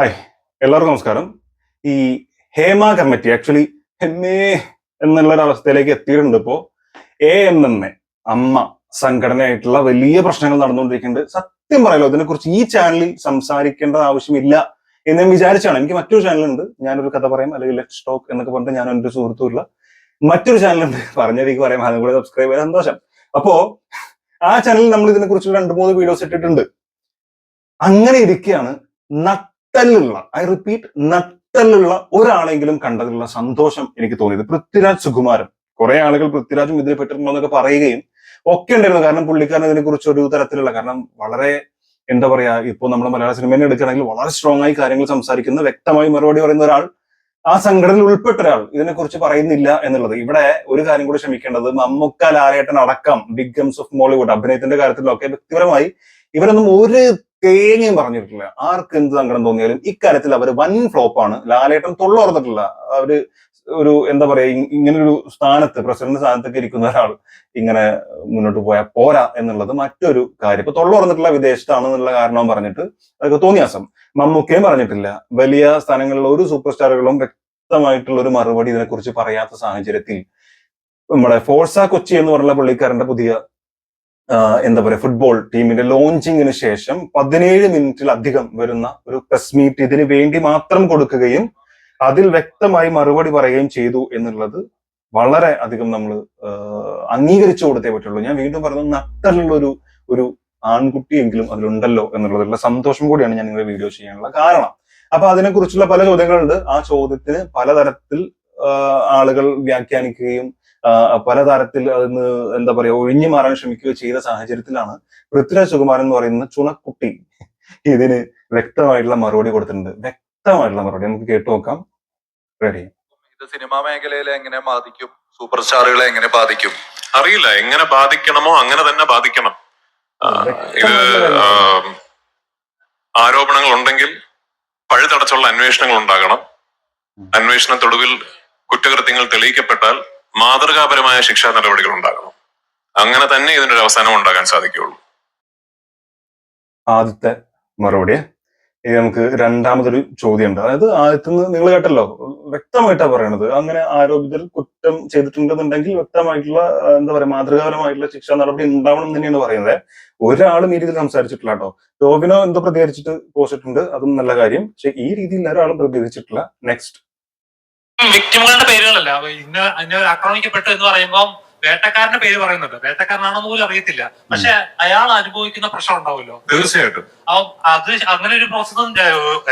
Hi, എല്ലാവർക്കും നമസ്കാരം. ഈ ഹേമ കമ്മിറ്റി ആക്ച്വലി എമ്മേ എന്നുള്ള ഒരു അവസ്ഥയിലേക്ക് എത്തിയിട്ടുണ്ട്. ഇപ്പോ AMMA അമ്മ സംഘടനയായിട്ടുള്ള വലിയ പ്രശ്നങ്ങൾ നടന്നുകൊണ്ടിരിക്കുന്നുണ്ട്. സത്യം പറയാലോ, ഇതിനെക്കുറിച്ച് ഈ ചാനലിൽ സംസാരിക്കേണ്ട ആവശ്യമില്ല എന്ന് ഞാൻ വിചാരിച്ചാണ്. എനിക്ക് മറ്റൊരു ചാനലുണ്ട്, ഞാനൊരു കഥ പറയാം അല്ലെങ്കിൽ ലെറ്റ്സ് ടോക്ക് എന്നൊക്കെ പറഞ്ഞിട്ട് ഞാൻ എൻ്റെ സുഹൃത്തുമില്ല മറ്റൊരു ചാനലുണ്ട്, പറഞ്ഞതിലേക്ക് പറയാം, അതും കൂടെ സബ്സ്ക്രൈബ് ചെയ്യാൻ സന്തോഷം. അപ്പോ ആ ചാനലിൽ നമ്മൾ ഇതിനെക്കുറിച്ച് 2-3 വീഡിയോസ് ഇട്ടിട്ടുണ്ട്. അങ്ങനെ ഇരിക്കുകയാണ് നട്ടലുള്ള, ഐ റിപ്പീറ്റ്, നട്ടലുള്ള ഒരാളെങ്കിലും കണ്ടതിലുള്ള സന്തോഷം എനിക്ക് തോന്നിയത് പൃഥ്വിരാജ് സുകുമാരൻ. കുറെ ആളുകൾ പൃഥ്വിരാജും ഇതിൽ പെട്ടിട്ടുണ്ടോ എന്നൊക്കെ പറയുകയും ഒക്കെ ഉണ്ടായിരുന്നു. കാരണം പുള്ളിക്കാരൻ ഇതിനെ കുറിച്ച് ഒരു തരത്തിലുള്ള, കാരണം വളരെ എന്താ പറയാ, ഇപ്പൊ നമ്മുടെ മലയാള സിനിമയെ എടുക്കുകയാണെങ്കിൽ വളരെ സ്ട്രോങ് ആയി കാര്യങ്ങൾ സംസാരിക്കുന്ന, വ്യക്തമായി മറുപടി പറയുന്ന ഒരാൾ, ആ സംഘടനയിൽ ഉൾപ്പെട്ട ഒരാൾ ഇതിനെക്കുറിച്ച് പറയുന്നില്ല എന്നുള്ളത്. ഇവിടെ ഒരു കാര്യം കൂടി ക്ഷമിക്കേണ്ടത്, മമ്മൂക്ക, ലാലേട്ടൻ അടക്കം ബിഗ് ഗംസ് ഓഫ് മോളിവുഡ് അഭിനയത്തിന്റെ കാര്യത്തിലൊക്കെ വ്യക്തിപരമായി ഇവരൊന്നും ഒരു തേങ്ങയും പറഞ്ഞിട്ടില്ല. ആർക്ക് എന്ത് സങ്കടം തോന്നിയാലും ഇക്കാര്യത്തിൽ അവർ വൻ ഫ്ലോപ്പാണ്. ലാലേട്ടൻ തൊള്ളുറന്നിട്ടില്ല. അവര് ഒരു എന്താ പറയാ, ഇങ്ങനൊരു സ്ഥാനത്ത്, പ്രസിഡന്റ് സ്ഥാനത്തൊക്കെ ഇരിക്കുന്ന ഒരാൾ ഇങ്ങനെ മുന്നോട്ട് പോയാൽ പോരാ എന്നുള്ളത് മറ്റൊരു കാര്യം. ഇപ്പൊ തൊള്ളുറന്നിട്ടുള്ള വിദേശത്താണ് എന്നുള്ള കാരണവും പറഞ്ഞിട്ട് അതൊക്കെ തോന്നിയാസം. മമ്മൂക്കയും പറഞ്ഞിട്ടില്ല. വലിയ സ്ഥാനങ്ങളിലുള്ള ഒരു സൂപ്പർ സ്റ്റാറുകളും വ്യക്തമായിട്ടുള്ള ഒരു മറുപടി ഇതിനെക്കുറിച്ച് പറയാത്ത സാഹചര്യത്തിൽ നമ്മുടെ ഫോഴ്സ കൊച്ചി എന്ന് പറഞ്ഞ പുള്ളിക്കാരന്റെ പുതിയ എന്താ പറയാ, ഫുട്ബോൾ ടീമിന്റെ ലോഞ്ചിങ്ങിന് ശേഷം 17 മിനിറ്റിലധികം വരുന്ന ഒരു പ്രസ് മീറ്റ് ഇതിന് വേണ്ടി മാത്രം കൊടുക്കുകയും അതിൽ വ്യക്തമായി മറുപടി പറയുകയും ചെയ്തു എന്നുള്ളത് വളരെ അധികം നമ്മൾ അംഗീകരിച്ചു കൊടുത്തേ പറ്റുള്ളൂ. ഞാൻ വീണ്ടും പറയുന്നത്, നട്ടലുള്ള ഒരു ആൺകുട്ടിയെങ്കിലും അതിലുണ്ടല്ലോ എന്നുള്ളതിലുള്ള സന്തോഷം കൂടിയാണ് ഞാൻ നിങ്ങളുടെ വീഡിയോ ചെയ്യാനുള്ള കാരണം. അപ്പൊ അതിനെക്കുറിച്ചുള്ള പല ചോദ്യങ്ങളുണ്ട്. ആ ചോദ്യത്തിന് പലതരത്തിൽ ആളുകൾ വ്യാഖ്യാനിക്കുകയും പലതരത്തിൽ അതിന് എന്താ പറയാ, ഒഴിഞ്ഞു മാറാൻ ശ്രമിക്കുകയോ ചെയ്ത സാഹചര്യത്തിലാണ് പൃഥ്വിരാജ് സുകുമാരൻ എന്ന് പറയുന്ന ചുണക്കുട്ടി ഇതിന് വ്യക്തമായിട്ടുള്ള മറുപടി കൊടുത്തിട്ടുണ്ട്. വ്യക്തമായിട്ടുള്ള മറുപടി നമുക്ക് കേട്ടു നോക്കാം. റെഡി? ഇത് സിനിമാ മേഖലയിലെ എങ്ങനെ ബാധിക്കും, സൂപ്പർ സ്റ്റാറുകളെ എങ്ങനെ ബാധിക്കും അറിയില്ല. എങ്ങനെ ബാധിക്കണമോ അങ്ങനെ തന്നെ ബാധിക്കണം. ഇത് ആരോപണങ്ങൾ ഉണ്ടെങ്കിൽ പഴുതടച്ചുള്ള അന്വേഷണങ്ങൾ ഉണ്ടാകണം. അന്വേഷണത്തൊടുവിൽ കുറ്റകൃത്യങ്ങൾ തെളിയിക്കപ്പെട്ടാൽ മാതൃകാപരമായ ശിക്ഷാ നടപടികൾ ഉണ്ടാകണം. അങ്ങനെ തന്നെ ഇതിനൊരു അവസാനം ഉണ്ടാകാൻ സാധിക്കുകയുള്ളൂ. ആദ്യത്തെ മറുപടി. ഇനി നമുക്ക് രണ്ടാമതൊരു ചോദ്യമുണ്ട്. അതായത് ആദ്യത്തിന് നിങ്ങൾ കേട്ടല്ലോ, വ്യക്തമായിട്ടാണ് പറയണത്. അങ്ങനെ ആരോപിതർ കുറ്റം ചെയ്തിട്ടുണ്ടെന്നുണ്ടെങ്കിൽ വ്യക്തമായിട്ടുള്ള എന്താ പറയാ, മാതൃകാപരമായിട്ടുള്ള ശിക്ഷാ നടപടി ഉണ്ടാവണം എന്ന് തന്നെയാണ് പറയുന്നത്. ഒരാളും ഈ രീതിയിൽ സംസാരിച്ചിട്ടില്ല കേട്ടോ. ടോവിനോ എന്തോ പ്രതികരിച്ചിട്ട് പോസിട്ടുണ്ട്, അതും നല്ല കാര്യം. പക്ഷെ ഈ രീതിയിൽ ഒരാളും പ്രതികരിച്ചിട്ടില്ല. നെക്സ്റ്റ്. വിക്ടിമുകളുടെ പേരുകളല്ല, ഇന്ന ആക്രമിക്കപ്പെട്ടു എന്ന് പറയുമ്പോൾ വേട്ടക്കാരന്റെ പേര് പറയുന്നുണ്ട്. വേട്ടക്കാരനാണെന്ന് പോലും അറിയത്തില്ല, പക്ഷെ അയാൾ അനുഭവിക്കുന്ന പ്രശ്നം ഉണ്ടാവുമല്ലോ. തീർച്ചയായിട്ടും അത് അങ്ങനെ ഒരു പ്രോസസ്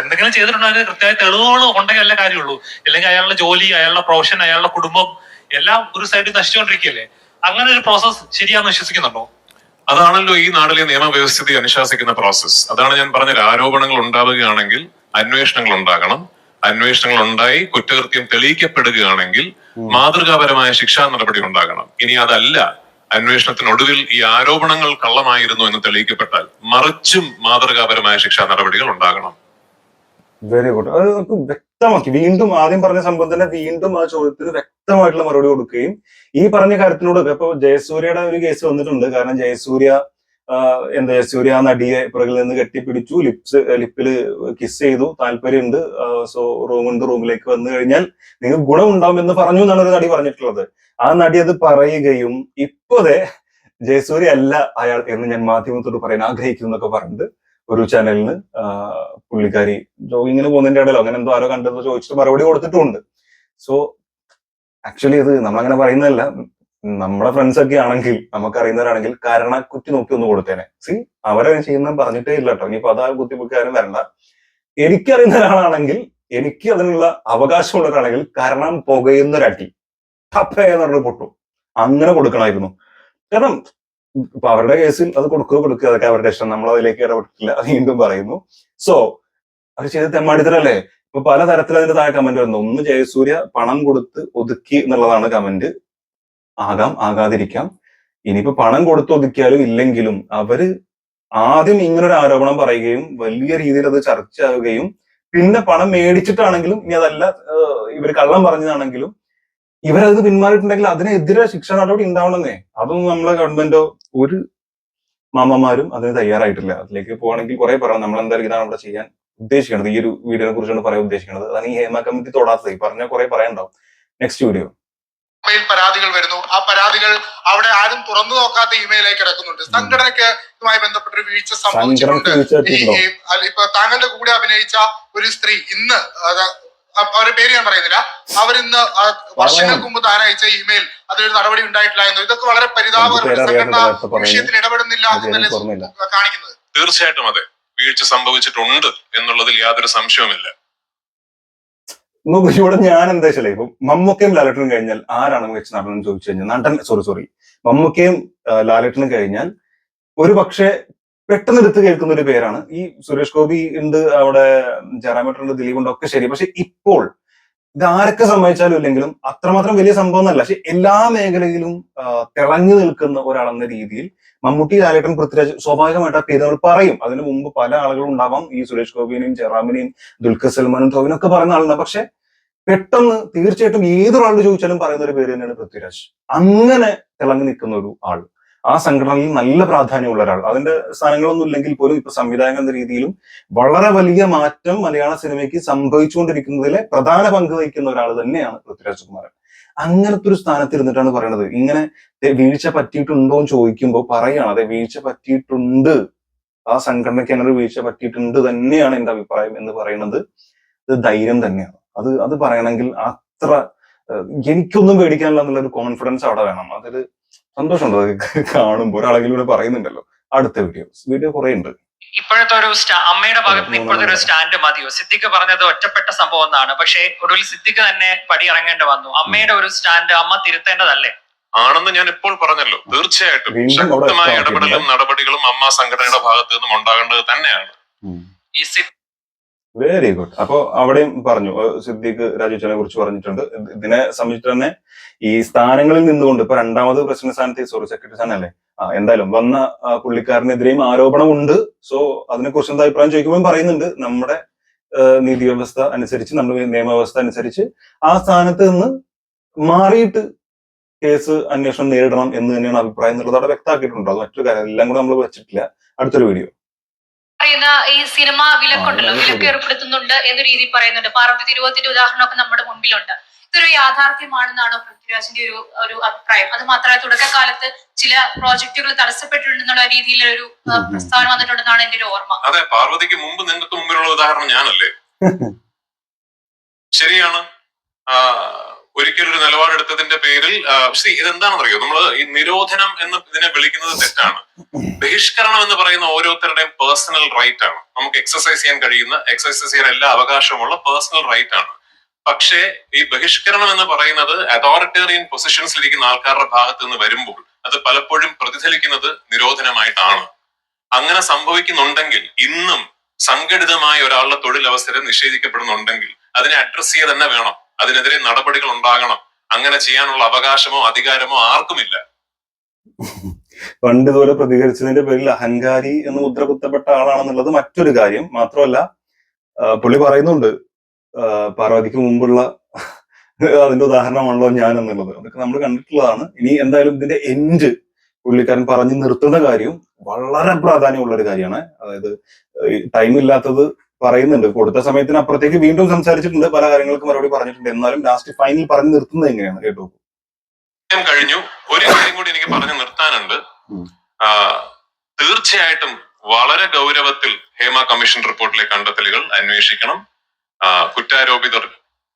എന്തെങ്കിലും ചെയ്തിട്ടുണ്ടെങ്കിൽ കൃത്യമായ തെളിവുകൾ ഉണ്ടെങ്കിൽ അല്ല കാര്യമുള്ളൂ. അല്ലെങ്കിൽ അയാളുടെ ജോലി, അയാളുടെ പ്രൊഫഷൻ, അയാളുടെ കുടുംബം എല്ലാം ഒരു സൈഡിൽ നശിച്ചുകൊണ്ടിരിക്കുകയല്ലേ. അങ്ങനെ ഒരു പ്രോസസ് ശരിയാണെന്ന് വിശ്വസിക്കുന്നുണ്ടോ? അതാണല്ലോ ഈ നാട്ടിലെ നിയമവ്യവസ്ഥിതി അനുശാസിക്കുന്ന പ്രോസസ്. അതാണ് ഞാൻ പറഞ്ഞത്. ആരോപണങ്ങൾ ഉണ്ടാവുകയാണെങ്കിൽ അന്വേഷണങ്ങൾ ഉണ്ടാകണം. അന്വേഷണങ്ങൾ ഉണ്ടായി കുറ്റകൃത്യം തെളിയിക്കപ്പെടുകയാണെങ്കിൽ മാതൃകാപരമായ ശിക്ഷാ നടപടി ഉണ്ടാകണം. ഇനി അതല്ല, അന്വേഷണത്തിനൊടുവിൽ ഈ ആരോപണങ്ങൾ കള്ളമായിരുന്നു എന്ന് തെളിയിക്കപ്പെട്ടാൽ മറിച്ചും മാതൃകാപരമായ ശിക്ഷാ നടപടികൾ ഉണ്ടാകണം. Very good. അത് നമുക്ക് വ്യക്തമാക്കി, വീണ്ടും ആദ്യം പറഞ്ഞ സംഭവം തന്നെ വീണ്ടും ആ ചോദ്യത്തിന് വ്യക്തമായിട്ടുള്ള മറുപടി കൊടുക്കുകയും ഈ പറഞ്ഞ കാര്യത്തിനോട്, ഇപ്പൊ ജയസൂര്യയുടെ ഒരു കേസ് വന്നിട്ടുണ്ട്. കാരണം ജയസൂര്യ ആ നടിയെ പുറകിൽ നിന്ന് കെട്ടിപ്പിടിച്ചു, ലിപ്പില് കിസ് ചെയ്തു, താല്പര്യമുണ്ട്, സോ റൂമിലേക്ക് വന്നു കഴിഞ്ഞാൽ നിങ്ങൾക്ക് ഗുണമുണ്ടാവും എന്ന് പറഞ്ഞു എന്നാണ് ഒരു നടി പറഞ്ഞിട്ടുള്ളത്. ആ നടി അത് പറയുകയും ഇപ്പോഴേ ജയസൂര്യ അല്ല അയാൾ എന്ന് ഞാൻ മാധ്യമത്തോട് പറയാൻ ആഗ്രഹിക്കുന്നു എന്നൊക്കെ പറഞ്ഞിട്ട് ഒരു ചാനലിന് പുള്ളിക്കാരി ജോഗിങ്ങിന് പോകുന്നതിന്റെ ഇടയിലോ അങ്ങനെ എന്തോ ആരോ കണ്ടെന്ന് ചോദിച്ചിട്ട് മറുപടി കൊടുത്തിട്ടുമുണ്ട്. സോ ആക്ച്വലി ഇത് നമ്മളങ്ങനെ പറയുന്നതല്ല. നമ്മുടെ ഫ്രണ്ട്സ് ഒക്കെ ആണെങ്കിൽ, നമുക്കറിയുന്നവരാണെങ്കിൽ കരണക്കുറ്റി നോക്കി ഒന്ന് കൊടുത്തേനെ. അവരെ ചെയ്യുന്ന പറഞ്ഞിട്ടേ ഇല്ല കേട്ടോ. ഇനിയിപ്പോ അതാ കുത്തിപ്പൊക്കാരും വരണ്ട. എനിക്കറിയുന്ന ഒരാളാണെങ്കിൽ, എനിക്ക് അതിനുള്ള അവകാശമുള്ള ഒരാളാണെങ്കിൽ കാരണം പുകയുന്നൊരടി ടപ്പയെന്ന് പറഞ്ഞ് പൊട്ടും, അങ്ങനെ കൊടുക്കണമായിരുന്നു. കാരണം ഇപ്പൊ അവരുടെ കേസിൽ അത് കൊടുക്കുക, അതൊക്കെ അവരുടെ ഇഷ്ടം, നമ്മൾ അതിലേക്ക് ഇടപെട്ടിട്ടില്ല. വീണ്ടും പറയുന്നു. സോ അത് ചെയ്ത് തെമ്മാടിത്തരല്ലേ. ഇപ്പൊ പലതരത്തിൽ അതിന്റെ താഴെ കമന്റ് വരുന്നു. ഒന്ന്, ജയസൂര്യ പണം കൊടുത്ത് ഒതുക്കി എന്നുള്ളതാണ് കമന്റ്. ആകാം, ആകാതിരിക്കാം. ഇനിയിപ്പോ പണം കൊടുത്ത് ഒതുക്കിയാലും ഇല്ലെങ്കിലും അവര് ആദ്യം ഇങ്ങനൊരു ആരോപണം പറയുകയും വലിയ രീതിയിൽ അത് ചർച്ചയാവുകയും പിന്നെ പണം മേടിച്ചിട്ടാണെങ്കിലും, ഇനി അതല്ല ഇവര് കള്ളം പറഞ്ഞതാണെങ്കിലും, ഇവരത് പിന്മാറിയിട്ടുണ്ടെങ്കിൽ അതിനെതിരെ ശിക്ഷാ നടപടി ഉണ്ടാവണമെന്നേ. അതൊന്നും നമ്മളെ ഗവൺമെന്റോ ഒരു മാമന്മാരും അതിന് തയ്യാറായിട്ടില്ല. അതിലേക്ക് പോവാണെങ്കിൽ കുറെ പറയാം. നമ്മൾ എന്തായാലും ഇതാണ് ഇവിടെ ചെയ്യാൻ ഉദ്ദേശിക്കുന്നത്, ഈ ഒരു വീഡിയോനെ കുറിച്ചാണ് പറയാൻ ഉദ്ദേശിക്കുന്നത്. അതാണ് ഈ ഹേമ കമ്മിറ്റി തൊടാത്തത്. ഈ പറഞ്ഞ കുറെ പറയാനുണ്ടാവും. Next video. പരാതികൾ വരുന്നു. ആ പരാതികൾ അവിടെ ആരും തുറന്നു നോക്കാത്ത ഇമെയിലേക്ക് കിടക്കുന്നുണ്ട്. സംഘടനയ്ക്കുമായി ബന്ധപ്പെട്ടൊരു വീഴ്ച സംഭവിച്ചിട്ടുണ്ട്. ഇപ്പൊ താങ്കളുടെ കൂടെ അഭിനയിച്ച ഒരു സ്ത്രീ ഇന്ന്, അവരുടെ പേര് ഞാൻ പറയുന്നില്ല, അവരിന്ന് വർഷങ്ങൾക്ക് മുമ്പ് താൻ അയച്ച ഇമെയിൽ അതിലൊരു നടപടി ഉണ്ടായിട്ടില്ല എന്ന്. ഇതൊക്കെ വളരെ പരിതാപകരമാണ്. സംഘടന വിഷയത്തിൽ ഇടപെടുന്നില്ല എന്നല്ലേ കാണിക്കുന്നത്. തീർച്ചയായിട്ടും അതെ, വീഴ്ച സംഭവിച്ചിട്ടുണ്ട് എന്നുള്ളതിൽ യാതൊരു സംശയവുമില്ല. നോക്കൂ, ഇവിടെ ഞാൻ എന്താ വെച്ചാലേ, ഇപ്പൊ മമ്മൂക്കയും ലാലേട്ടനും കഴിഞ്ഞാൽ ആരാണ് മികച്ച നടൻ എന്ന് ചോദിച്ചു കഴിഞ്ഞാൽ മമ്മൂക്കയും ലാലേട്ടനും കഴിഞ്ഞാൽ ഒരു പക്ഷേ പെട്ടെന്ന് എടുത്ത് കേൾക്കുന്ന ഒരു പേരാണ് ഈ സുരേഷ് ഗോപി ഉണ്ട്, അവിടെ ജയറാമേട്ടനുണ്ട്, ദിലീപ് ഉണ്ട്, ഒക്കെ ശരി. പക്ഷെ ഇപ്പോൾ ഇത് ആരൊക്കെ സമ്മതിച്ചാലും ഇല്ലെങ്കിലും അത്രമാത്രം വലിയ സംഭവം എന്നല്ല. പക്ഷെ എല്ലാ മേഖലയിലും തിളങ്ങി നിൽക്കുന്ന ഒരാളെന്ന രീതിയിൽ മമ്മൂട്ടി, ലാലേട്ടൻ, പൃഥ്വിരാജ് സ്വാഭാവികമായിട്ട് ആ പേര് നമ്മൾ പറയും. അതിനു മുമ്പ് പല ആളുകളും ഉണ്ടാവാം. ഈ സുരേഷ് ഗോപിനെയും ജയറാമിനെയും ദുൽഖർ സൽമാനും ടോവിനൊക്കെ പറയുന്ന ആളുണ്ടാവും. പക്ഷെ പെട്ടെന്ന് തീർച്ചയായിട്ടും ഏതൊരാളോട് ചോദിച്ചാലും പറയുന്ന ഒരു പേര് തന്നെയാണ് പൃഥ്വിരാജ്. അങ്ങനെ തിളങ്ങി നിൽക്കുന്ന ഒരു ആൾ, ആ സംഘടനയിൽ നല്ല പ്രാധാന്യമുള്ള ഒരാൾ. അതിന്റെ സ്ഥാനങ്ങളൊന്നും ഇല്ലെങ്കിൽ പോലും ഇപ്പൊ സംവിധായകൻ എന്ന രീതിയിലും വളരെ വലിയ മാറ്റം മലയാള സിനിമയ്ക്ക് സംഭവിച്ചുകൊണ്ടിരിക്കുന്നതിലെ പ്രധാന പങ്ക് വഹിക്കുന്ന ഒരാൾ തന്നെയാണ് പൃഥ്വിരാജ് കുമാരൻ. അങ്ങനത്തെ ഒരു സ്ഥാനത്തിരുന്നിട്ടാണ് പറയണത്. ഇങ്ങനെ വീഴ്ച പറ്റിയിട്ടുണ്ടോ എന്ന് ചോദിക്കുമ്പോൾ പറയാണ്, അതെ വീഴ്ച പറ്റിയിട്ടുണ്ട്, ആ സംഘടനയ്ക്ക് അങ്ങനെ ഒരു വീഴ്ച പറ്റിയിട്ടുണ്ട് തന്നെയാണ് എന്റെ അഭിപ്രായം എന്ന് പറയുന്നത്. ഇത് ധൈര്യം തന്നെയാണ്. അത് പറയണമെങ്കിൽ അത്ര എനിക്കൊന്നും പേടിക്കാനില്ല എന്നുള്ള ഒരു കോൺഫിഡൻസ് അവിടെ വേണം. അതൊരു സന്തോഷമുണ്ട് അത് കാണുമ്പോൾ. ഒരാളെങ്കിലും പറയുന്നുണ്ടല്ലോ. അടുത്ത വീഡിയോ കുറെ ഉണ്ട്. ഇപ്പോഴത്തെ ഒരു അമ്മയുടെ ഭാഗത്ത് നിന്ന് ഇപ്പോഴത്തെ ഒരു സ്റ്റാൻഡ് മതിയോ? സിദ്ദിഖ് പറഞ്ഞത് ഒറ്റപ്പെട്ട സംഭവം എന്നാണ്. പക്ഷേ ഒടുവിൽ സിദ്ദിഖ് തന്നെ പടി ഇറങ്ങേണ്ടി വന്നു. അമ്മയുടെ ഒരു സ്റ്റാൻഡ് അമ്മ തിരുത്തേണ്ടതല്ലേ? ആണെന്ന് ഞാൻ ഇപ്പോൾ പറഞ്ഞല്ലോ. തീർച്ചയായിട്ടും ശക്തമായ ഇടപെടലും നടപടികളും അമ്മ സംഘടനയുടെ ഭാഗത്ത് നിന്നും ഉണ്ടാകേണ്ടത് തന്നെയാണ്. ഈ വെരി ഗുഡ്. അപ്പൊ അവിടെയും പറഞ്ഞു, സിദ്ദിഖ് രാജുച്ചനെ കുറിച്ച് പറഞ്ഞിട്ടുണ്ട്. ഇതിനെ സംബന്ധിച്ചിട്ട് തന്നെ ഈ സ്ഥാനങ്ങളിൽ നിന്നുകൊണ്ട് ഇപ്പൊ രണ്ടാമത് പ്രസിഡന്റ് സ്ഥാനത്ത് സെക്രട്ടറി സ്ഥാനല്ലേ, എന്തായാലും വന്ന പുള്ളിക്കാരനെതിരെയും ആരോപണമുണ്ട്. സോ അതിനെക്കുറിച്ച് എന്താ അഭിപ്രായം ചോദിക്കുമ്പോൾ പറയുന്നുണ്ട്, നമ്മുടെ നീതി വ്യവസ്ഥ അനുസരിച്ച്, നമ്മുടെ നിയമവ്യവസ്ഥ അനുസരിച്ച് ആ സ്ഥാനത്ത് നിന്ന് മാറിയിട്ട് കേസ് അന്വേഷണം നേരിടണം എന്ന് തന്നെയാണ് അഭിപ്രായം എന്നുള്ളത് അവിടെ വ്യക്തമാക്കിയിട്ടുണ്ട്. അത് മറ്റൊരു കാര്യം, എല്ലാം കൂടെ നമ്മൾ വെച്ചിട്ടില്ല. അടുത്തൊരു വീഡിയോ. ഈ സിനിമ വിലക്കുണ്ടല്ലോ, വിലക്ക് ഏർപ്പെടുത്തുന്നുണ്ട് എന്ന രീതി പറയുന്നുണ്ട്. പാർവതി തിരുവോത്തിന്റെ ഉദാഹരണമൊക്കെ നമ്മുടെ മുൻപിലുണ്ട്. ഇതൊരു യാഥാർത്ഥ്യമാണെന്നാണോ പൃഥ്വിരാജിന്റെ ഒരു അഭിപ്രായം? അത് മാത്രമല്ല, തുടക്കകാലത്ത് ചില പ്രോജക്റ്റുകൾ തടസ്സപ്പെട്ടിട്ടുണ്ടെന്നുള്ള രീതിയിലൊരു പ്രസ്താവന വന്നിട്ടുണ്ടെന്നാണ് എന്റെ ഒരു ഓർമ്മ. അതെ, പാർവതിക്ക് മുമ്പ് നിങ്ങൾക്ക് മുമ്പിലുള്ള ഉദാഹരണം ഞാനല്ലേ? ശരിയാണ്. ഒരിക്കലും ഒരു നിലപാടെടുത്തതിന്റെ പേരിൽ ഇതെന്താണെന്നറിയോ, നമ്മള് ഈ നിരോധനം എന്ന് ഇതിനെ വിളിക്കുന്നത് തെറ്റാണ്. ബഹിഷ്കരണം എന്ന് പറയുന്ന ഓരോരുത്തരുടെയും പേഴ്സണൽ റൈറ്റ് ആണ്. നമുക്ക് എക്സസൈസ് ചെയ്യാൻ എല്ലാ അവകാശവുമുള്ള പേഴ്സണൽ റൈറ്റ് ആണ്. പക്ഷേ ഈ ബഹിഷ്കരണം എന്ന് പറയുന്നത് അതോറിറ്റേറിയൻ പൊസിഷൻസിലിരിക്കുന്ന ആൾക്കാരുടെ ഭാഗത്ത് നിന്ന് വരുമ്പോൾ അത് പലപ്പോഴും പ്രതിഫലിക്കുന്നത് നിരോധനമായിട്ടാണ്. അങ്ങനെ സംഭവിക്കുന്നുണ്ടെങ്കിൽ, ഇന്നും സംഘടിതമായ ഒരാളുടെ തൊഴിലവസരം നിഷേധിക്കപ്പെടുന്നുണ്ടെങ്കിൽ അതിനെ അഡ്രസ് ചെയ്യുക തന്നെ വേണം. അതിനെതിരെ നടപടികൾ ഉണ്ടാകണം. അങ്ങനെ ചെയ്യാനുള്ള അവകാശമോ അധികാരമോ ആർക്കുമില്ല. പണ്ട് ഇതുപോലെ പ്രതികരിച്ചതിന്റെ പേരിൽ അഹങ്കാരി എന്ന് മുദ്ര കുത്തപ്പെട്ട ആളാണെന്നുള്ളത് മറ്റൊരു കാര്യം. മാത്രമല്ല പുള്ളി പറയുന്നുണ്ട്, പാർവതിക്ക് മുമ്പുള്ള അതിന്റെ ഉദാഹരണമാണല്ലോ ഞാൻ എന്നുള്ളത്. അതൊക്കെ നമ്മൾ കണ്ടിട്ടുള്ളതാണ്. ഇനി എന്തായാലും ഇതിന്റെ എൻഡ് പുള്ളിക്കാരൻ പറഞ്ഞു നിർത്തുന്ന കാര്യം വളരെ പ്രാധാന്യമുള്ള ഒരു കാര്യമാണ്. അതായത് ടൈം ഇല്ലാത്തത് പറയുന്നുണ്ട്, കൊടുത്ത സമയത്തിന് അപ്പുറത്തേക്ക് വീണ്ടും സംസാരിച്ചിട്ടുണ്ട്, പല കാര്യങ്ങൾക്ക് മറുപടി പറഞ്ഞിട്ടുണ്ട്. എന്നാലും ലാസ്റ്റ് ഫൈനൽ പറഞ്ഞു നിർത്തുന്നത് എങ്ങനെയാണ് കേട്ടോ? കഴിഞ്ഞു. ഒരു കാര്യം കൂടി എനിക്ക് പറഞ്ഞു നിർത്താനുണ്ട്. തീർച്ചയായിട്ടും വളരെ ഗൗരവത്തിൽ ഹേമ കമ്മീഷൻ റിപ്പോർട്ടിലെ കണ്ടെത്തലുകൾ അന്വേഷിക്കണം. കുറ്റാരോപിതർ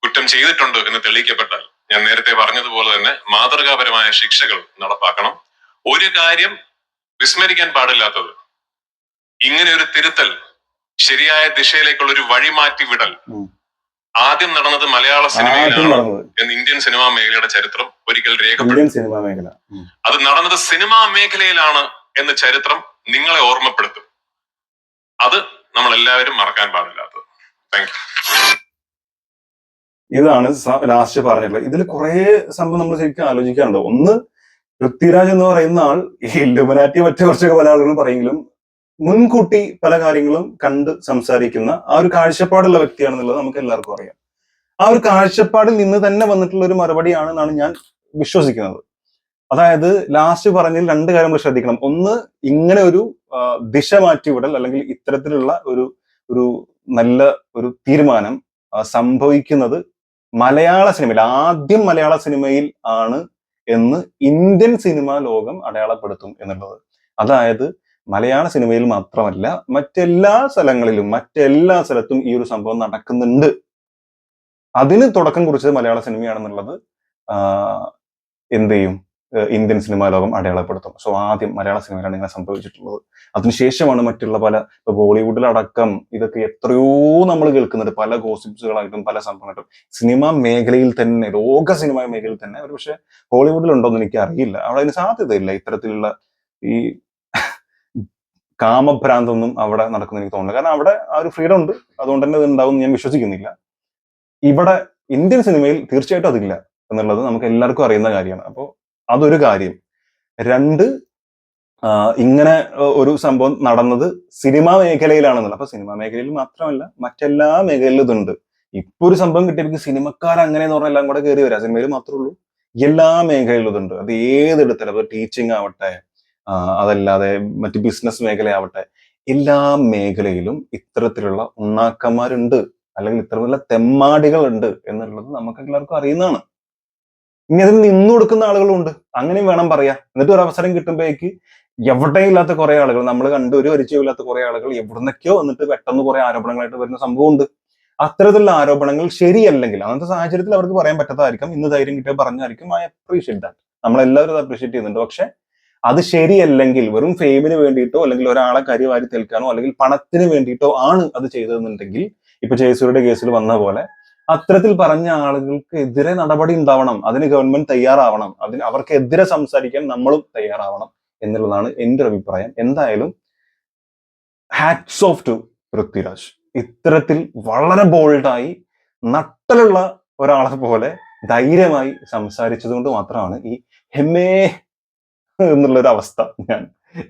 കുറ്റം ചെയ്തിട്ടുണ്ട് എന്ന് തെളിയിക്കപ്പെട്ടാൽ, ഞാൻ നേരത്തെ പറഞ്ഞതുപോലെ തന്നെ മാതൃകാപരമായ ശിക്ഷകൾ നടപ്പാക്കണം. ഒരു കാര്യം വിസ്മരിക്കാൻ പാടില്ലാത്തത്, ഇങ്ങനെ ഒരു തിരുത്തൽ, ശരിയായ ദിശയിലേക്കുള്ള ഒരു വഴിമാറ്റി വിടൽ ആദ്യം നടന്നത് മലയാള സിനിമയിലാണ് എന്ന് ഇന്ത്യൻ സിനിമാ മേഖലയുടെ ചരിത്രം ഒരിക്കൽ രേഖപ്പെടുത്തും. അത് നടന്നത് സിനിമാ മേഖലയിലാണ് എന്ന ചരിത്രം നിങ്ങളെ ഓർമ്മപ്പെടുത്തും. അത് നമ്മൾ എല്ലാവരും മറക്കാൻ പാടില്ലാത്തത്. Thank you. ഇതാണ് ലാസ്റ്റ് പറഞ്ഞിട്ടുള്ളത്. ഇതിൽ കുറെ സംഭവം നമ്മൾ ശരിക്കും ആലോചിക്കാനുണ്ട്. ഒന്ന്, പൃഥ്വിരാജ് എന്ന് പറയുന്ന ആൾ ഈ ഇലുമിനാറ്റി മറ്റു കുറച്ചൊക്കെ പല ആളുകളും പറയെങ്കിലും മുൻകൂട്ടി പല കാര്യങ്ങളും കണ്ട് സംസാരിക്കുന്ന ആ ഒരു കാഴ്ചപ്പാടുള്ള വ്യക്തിയാണെന്നുള്ളത് നമുക്ക് എല്ലാവർക്കും അറിയാം. ആ ഒരു കാഴ്ചപ്പാടിൽ നിന്ന് തന്നെ വന്നിട്ടുള്ള ഒരു മറുപടിയാണെന്നാണ് ഞാൻ വിശ്വസിക്കുന്നത്. അതായത് ലാസ്റ്റ് പറഞ്ഞതിൽ രണ്ട് കാര്യം നമ്മൾ ശ്രദ്ധിക്കണം. ഒന്ന്, ഇങ്ങനെ ഒരു ദിശ മാറ്റിവിടൽ അല്ലെങ്കിൽ ഇത്തരത്തിലുള്ള ഒരു നല്ല ഒരു തീരുമാനം സംഭവിക്കുന്നത് മലയാള സിനിമയിൽ, ആദ്യം മലയാള സിനിമയിൽ ആണ് എന്ന് ഇന്ത്യൻ സിനിമാ ലോകം അടയാളപ്പെടുത്തും എന്നുള്ളത്. അതായത് മലയാള സിനിമയിൽ മാത്രമല്ല, മറ്റെല്ലാ സ്ഥലത്തും ഈ ഒരു സംഭവം നടക്കുന്നുണ്ട്. അതിന് തുടക്കം കുറിച്ചത് മലയാള സിനിമയാണെന്നുള്ളത് എന്ത് ചെയ്യും, ഇന്ത്യൻ സിനിമാ ലോകം അടയാളപ്പെടുത്തും. സോ ആദ്യം മലയാള സിനിമയിലാണ് ഇങ്ങനെ സംഭവിച്ചിട്ടുള്ളത്. അതിനുശേഷമാണ് മറ്റുള്ള പല, ഇപ്പൊ ബോളിവുഡിലടക്കം ഇതൊക്കെ എത്രയോ നമ്മൾ കേൾക്കുന്നുണ്ട്, പല ഗോസിപ്സുകളായിട്ടും പല സംഭവങ്ങളായിട്ടും. സിനിമാ മേഖലയിൽ തന്നെ, ലോക സിനിമാ മേഖലയിൽ തന്നെ, ഒരു പക്ഷെ ഹോളിവുഡിലുണ്ടോന്ന് എനിക്ക് അറിയില്ല, അവിടെ അതിന് സാധ്യതയില്ല. ഇത്തരത്തിലുള്ള ഈ കാമഭ്രാന്തൊന്നും അവിടെ നടക്കുന്ന എനിക്ക് തോന്നുന്നില്ല. കാരണം അവിടെ ആ ഒരു ഫ്രീഡം ഉണ്ട്, അതുകൊണ്ട് തന്നെ ഇത് ഉണ്ടാവും ഞാൻ വിശ്വസിക്കുന്നില്ല. ഇവിടെ ഇന്ത്യൻ സിനിമയിൽ തീർച്ചയായിട്ടും അതില്ല എന്നുള്ളത് നമുക്ക് എല്ലാവർക്കും അറിയുന്ന കാര്യമാണ്. അപ്പോൾ അതൊരു കാര്യം. രണ്ട്, ഇങ്ങനെ ഒരു സംഭവം നടന്നത് സിനിമാ മേഖലയിലാണെന്നുള്ളത്. അപ്പൊ സിനിമാ മേഖലയിൽ മാത്രമല്ല, മറ്റെല്ലാ മേഖലയിലും ഇതുണ്ട്. ഇപ്പൊ ഒരു സംഭവം കിട്ടിയപ്പോൾ സിനിമക്കാർ അങ്ങനെയെന്ന് പറഞ്ഞാൽ എല്ലാം കൂടെ കയറി വരാം. സിനിമയിൽ മാത്രമേ ഉള്ളൂ, എല്ലാ മേഖലയിലും ഇതുണ്ട്. അത് ഏതെടുത്താലും, അത് ടീച്ചിങ് ആവട്ടെ, അതല്ലാതെ മറ്റ് ബിസിനസ് മേഖലയാവട്ടെ, എല്ലാ മേഖലയിലും ഇത്തരത്തിലുള്ള ഉണ്ണാക്കന്മാരുണ്ട്, അല്ലെങ്കിൽ ഇത്തരത്തിലുള്ള തെമ്മാടികളുണ്ട് എന്നുള്ളത് നമുക്ക് എല്ലാവർക്കും അറിയുന്നതാണ്. ഇനി അതിന് നിന്നു കൊടുക്കുന്ന ആളുകളുണ്ട്, അങ്ങനെയും വേണം പറയാ. എന്നിട്ട് ഒരു അവസരം കിട്ടുമ്പോഴേക്ക് എവിടെയില്ലാത്ത കുറെ ആളുകൾ, നമ്മൾ കണ്ട് ഒരു പരിചയമില്ലാത്ത കുറെ ആളുകൾ എവിടുന്നൊക്കെയോ വന്നിട്ട് പെട്ടെന്ന് കുറെ ആരോപണങ്ങളായിട്ട് വരുന്ന സംഭവമുണ്ട്. അത്തരത്തിലുള്ള ആരോപണങ്ങൾ ശരിയല്ലെങ്കിൽ, അങ്ങനത്തെ സാഹചര്യത്തിൽ അവർക്ക് പറയാൻ പറ്റാത്തതായിരിക്കും, ഇന്ന് ധൈര്യം കിട്ടിയാൽ പറഞ്ഞായിരിക്കും. ഐ അപ്രീഷിയേറ്റ് ദാറ്റ്, നമ്മളെല്ലാവരും അത് അപ്രീഷിയേറ്റ് ചെയ്യുന്നുണ്ട്. പക്ഷെ അത് ശരിയല്ലെങ്കിൽ, വെറും ഫെയിമിന് വേണ്ടിയിട്ടോ അല്ലെങ്കിൽ ഒരാളെ കരിവാരി തേൽക്കാനോ അല്ലെങ്കിൽ പണത്തിന് വേണ്ടിയിട്ടോ ആണ് അത് ചെയ്തതെന്നുണ്ടെങ്കിൽ, ഇപ്പൊ ജയസൂര്യയുടെ കേസിൽ വന്ന പോലെ അത്തരത്തിൽ പറഞ്ഞ ആളുകൾക്ക് എതിരെ നടപടി ഉണ്ടാവണം. അതിന് ഗവൺമെന്റ് തയ്യാറാവണം. അതിന് അവർക്കെതിരെ സംസാരിക്കാൻ നമ്മളും തയ്യാറാവണം എന്നുള്ളതാണ് എന്റെ ഒരു അഭിപ്രായം. എന്തായാലും ഹാറ്റ്സ് ഓഫ് ടു പൃഥ്വിരാജ്. ഇത്തരത്തിൽ വളരെ ബോൾഡായി നട്ടലുള്ള ഒരാളെ പോലെ ധൈര്യമായി സംസാരിച്ചത് കൊണ്ട് മാത്രമാണ് ഈ ഹെമ്മേ എന്നുള്ളൊരു അവസ്ഥ ഞാൻ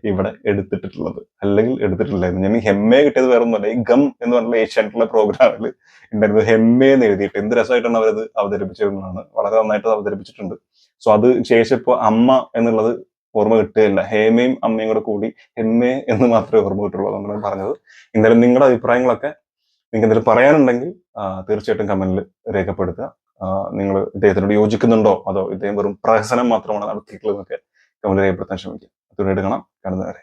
ഇവിടെ എടുത്തിട്ടുള്ളത്. അല്ലെങ്കിൽ എടുത്തിട്ടില്ലായിരുന്നു. ഞാൻ ഈ ഹെമ്മേ കിട്ടിയത് വേറെ ഒന്നുമല്ല, ഈ ഗം എന്ന് പറഞ്ഞ ഏഷ്യാനെറ്റുള്ള പ്രോഗ്രാമിൽ ഉണ്ടായിരുന്നത് ഹെമ്മേ എന്ന് എഴുതിയിട്ട് എന്ത് രസമായിട്ടാണ് അവരത് അവതരിപ്പിച്ചതെന്നാണ്. വളരെ നന്നായിട്ട് അവതരിപ്പിച്ചിട്ടുണ്ട്. സോ അത് ശേഷം ഇപ്പോൾ അമ്മ എന്നുള്ളത് ഓർമ്മ കിട്ടുകയില്ല, ഹേമയും അമ്മയും കൂടെ കൂടി ഹെമ്മേ എന്ന് മാത്രമേ ഓർമ്മ കിട്ടുള്ളൂ. അതുകൊണ്ടാണ് പറഞ്ഞത്. എന്തായാലും നിങ്ങളുടെ അഭിപ്രായങ്ങളൊക്കെ നിങ്ങൾക്ക് എന്തെങ്കിലും പറയാനുണ്ടെങ്കിൽ തീർച്ചയായിട്ടും കമന്റിൽ രേഖപ്പെടുത്തുക. നിങ്ങൾ ഇദ്ദേഹത്തിനോട് യോജിക്കുന്നുണ്ടോ, അതോ ഇദ്ദേഹം വെറും പ്രഹസനം മാത്രമാണ് നടത്തിയിട്ടുള്ളതെന്നൊക്കെ കമന്റ് രേഖപ്പെടുത്താൻ ശ്രമിക്കുക. തുടർന്ന് കാണാം. കാണുന്നവരെ.